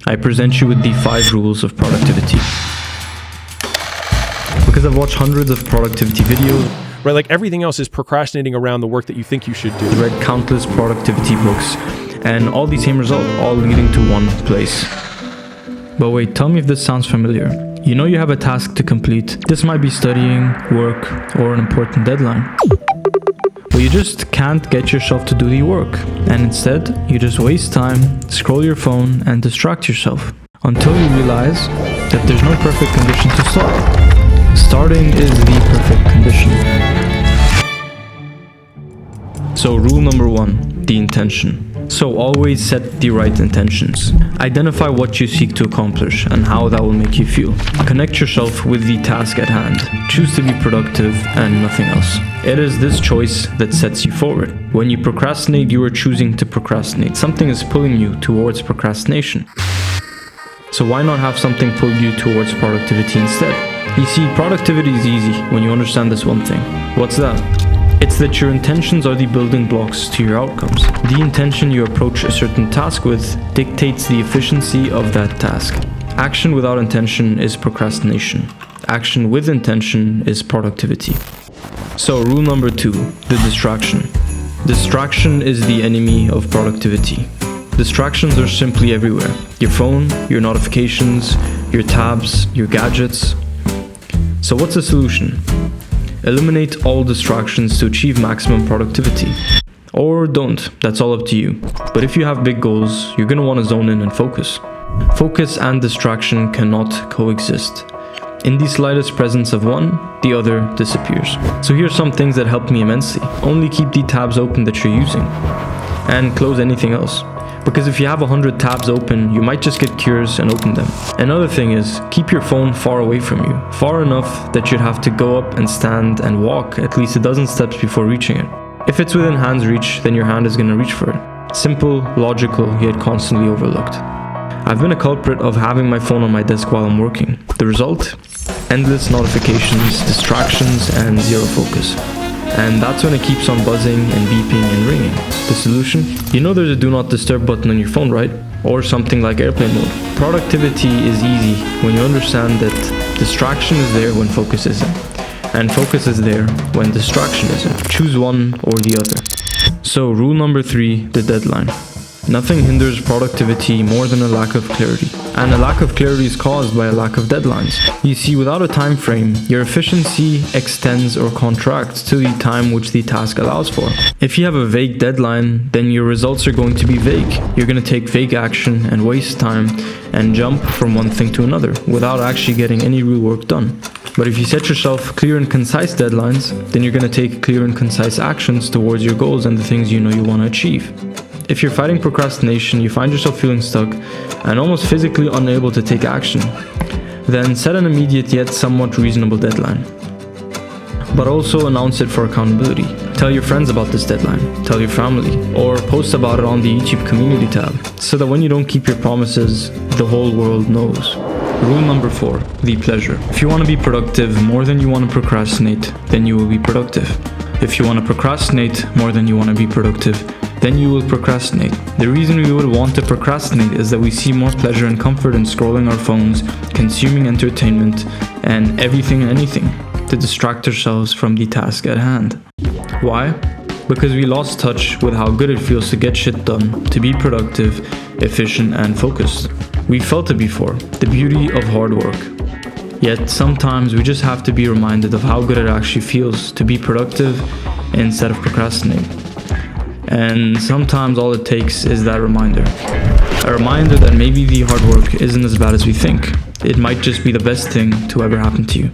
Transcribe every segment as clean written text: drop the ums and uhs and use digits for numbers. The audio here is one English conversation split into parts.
I present you with the 5 rules of productivity. Because I've watched hundreds of productivity videos, right? Like everything else is procrastinating around the work that you think you should do. read countless productivity books, and all these same results, all leading to one place. But wait, tell me if this sounds familiar. You know you have a task to complete. This might be studying, work, or an important deadline. But you just can't get yourself to do the work. And instead, you just waste time, scroll your phone, and distract yourself. Until you realize that there's no perfect condition to start. Starting is the perfect condition. So rule number 1, the intention. So always set the right intentions. Identify what you seek to accomplish and how that will make you feel. Connect yourself with the task at hand. Choose to be productive and nothing else. It is this choice that sets you forward. When you procrastinate, you are choosing to procrastinate. Something is pulling you towards procrastination. So why not have something pull you towards productivity instead? You see, productivity is easy when you understand this one thing. What's that? It's that your intentions are the building blocks to your outcomes. The intention you approach a certain task with dictates the efficiency of that task. Action without intention is procrastination. Action with intention is productivity. So rule number 2, the distraction. Distraction is the enemy of productivity. Distractions are simply everywhere. Your phone, your notifications, your tabs, your gadgets. So what's the solution? Eliminate all distractions to achieve maximum productivity. Or don't, that's all up to you. But if you have big goals, you're gonna wanna zone in and focus. Focus and distraction cannot coexist. In the slightest presence of one, the other disappears. So here's some things that helped me immensely. Only keep the tabs open that you're using. And close anything else. Because if you have 100 tabs open, you might just get curious and open them. Another thing is, keep your phone far away from you. Far enough that you'd have to go up and stand and walk at least a dozen steps before reaching it. If it's within hand's reach, then your hand is going to reach for it. Simple, logical, yet constantly overlooked. I've been a culprit of having my phone on my desk while I'm working. The result? Endless notifications, distractions, and zero focus. And that's when it keeps on buzzing and beeping and ringing. The solution? You know there's a do not disturb button on your phone, right? Or something like airplane mode. Productivity is easy when you understand that distraction is there when focus isn't. And focus is there when distraction isn't. Choose one or the other. So rule number 3, the deadline. Nothing hinders productivity more than a lack of clarity. And a lack of clarity is caused by a lack of deadlines. You see, without a time frame, your efficiency extends or contracts to the time which the task allows for. If you have a vague deadline, then your results are going to be vague. You're going to take vague action and waste time and jump from one thing to another without actually getting any real work done. But if you set yourself clear and concise deadlines, then you're going to take clear and concise actions towards your goals and the things you know you want to achieve. If you're fighting procrastination, you find yourself feeling stuck and almost physically unable to take action, then set an immediate yet somewhat reasonable deadline. But also announce it for accountability. Tell your friends about this deadline, tell your family, or post about it on the YouTube community tab, so that when you don't keep your promises, the whole world knows. Rule number 4, the pleasure. If you want to be productive more than you want to procrastinate, then you will be productive. If you want to procrastinate more than you want to be productive, then you will procrastinate. The reason we would want to procrastinate is that we see more pleasure and comfort in scrolling our phones, consuming entertainment, and everything and anything to distract ourselves from the task at hand. Why? Because we lost touch with how good it feels to get shit done, to be productive, efficient, and focused. We felt it before, the beauty of hard work. Yet sometimes we just have to be reminded of how good it actually feels to be productive instead of procrastinating. And sometimes all it takes is that reminder. A reminder that maybe the hard work isn't as bad as we think. It might just be the best thing to ever happen to you.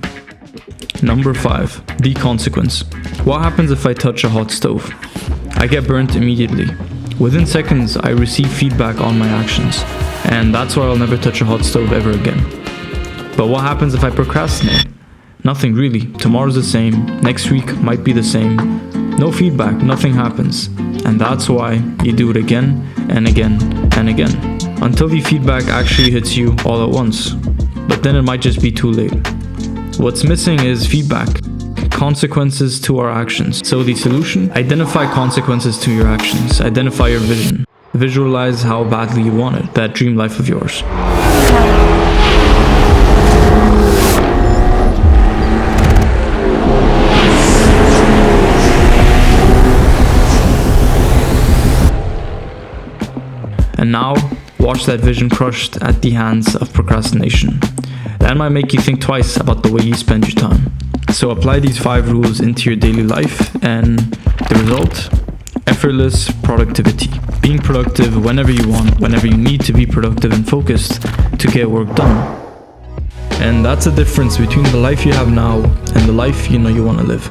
Number 5, the consequence. What happens if I touch a hot stove? I get burnt immediately. Within seconds, I receive feedback on my actions. And that's why I'll never touch a hot stove ever again. But what happens if I procrastinate? Nothing really. Tomorrow's the same. Next week might be the same. No feedback, nothing happens. And that's why you do it again and again and again, until the feedback actually hits you all at once. But then it might just be too late. What's missing is feedback, consequences to our actions. So the solution? Identify consequences to your actions. Identify your vision. Visualize how badly you want it, that dream life of yours. And now, watch that vision crushed at the hands of procrastination. That might make you think twice about the way you spend your time. So apply these 5 rules into your daily life, and the result? Effortless productivity. Being productive whenever you want, whenever you need to be productive and focused to get work done. And that's the difference between the life you have now and the life you know you want to live.